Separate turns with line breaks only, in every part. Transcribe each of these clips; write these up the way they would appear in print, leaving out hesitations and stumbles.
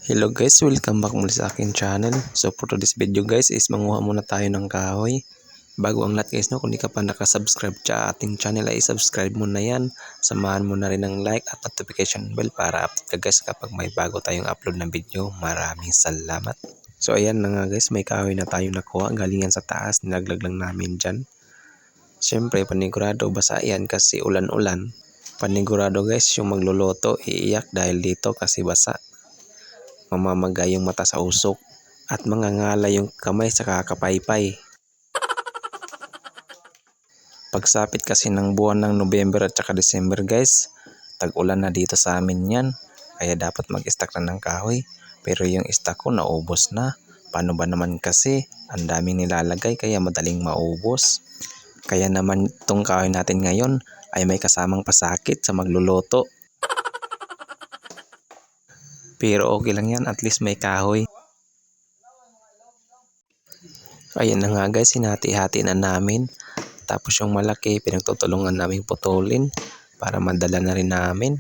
Hello guys, welcome back muli sa akin channel. So for today's video guys is manguha muna tayo ng kahoy. Bago ang lahat guys, no, kung di ka pa nakasubscribe sa ating channel ay subscribe mo na yan. Samahan mo na rin ng like at notification bell para update ka guys kapag may bago tayong upload na video. Maraming salamat. So ayan na nga guys, may kahoy na tayo nakuha. Galingan sa taas, nilaglag lang namin dyan. Siyempre panigurado basa yan kasi ulan-ulan. Panigurado guys, yung magluluto iiyak dahil dito kasi basa. Mamamaga yung mata sa usok at mangangala yung kamay sa kakapaypay. Pagsapit kasi ng buwan ng November at saka December guys, tag-ulan na dito sa amin yan. Kaya dapat mag-stock na ng kahoy. Pero yung stock ko naubos na. Paano ba naman kasi? Ang daming nilalagay kaya madaling maubos. Kaya naman itong kahoy natin ngayon ay may kasamang pasakit sa magluluto. Pero okay lang yan, at least may kahoy. Ayan na nga guys, hinati-hati na namin. Tapos yung malaki, pinagtutulungan namin putulin para madala na rin namin.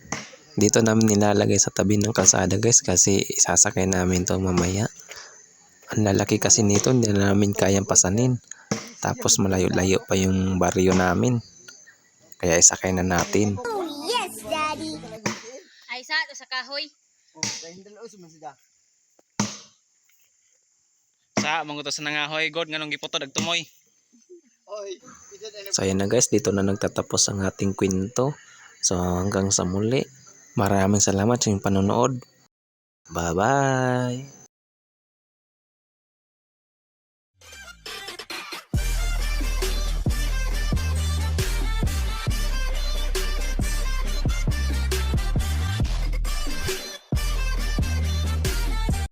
Dito namin nilalagay sa tabi ng kalsada guys kasi isasakay namin to mamaya. Ang lalaki kasi nito, hindi na namin kayang pasanin. Tapos malayo-layo pa yung baryo namin. Kaya isakay na natin.
Oh, yes, Daddy.
Ay sa kahoy.
Sa mangutos na nga hoy god nganong giputo dagtumoy.
So ayan na guys, dito na nagtatapos ang ating kwento. So hanggang sa muli. Maraming salamat sa inyong panonood. Bye-bye!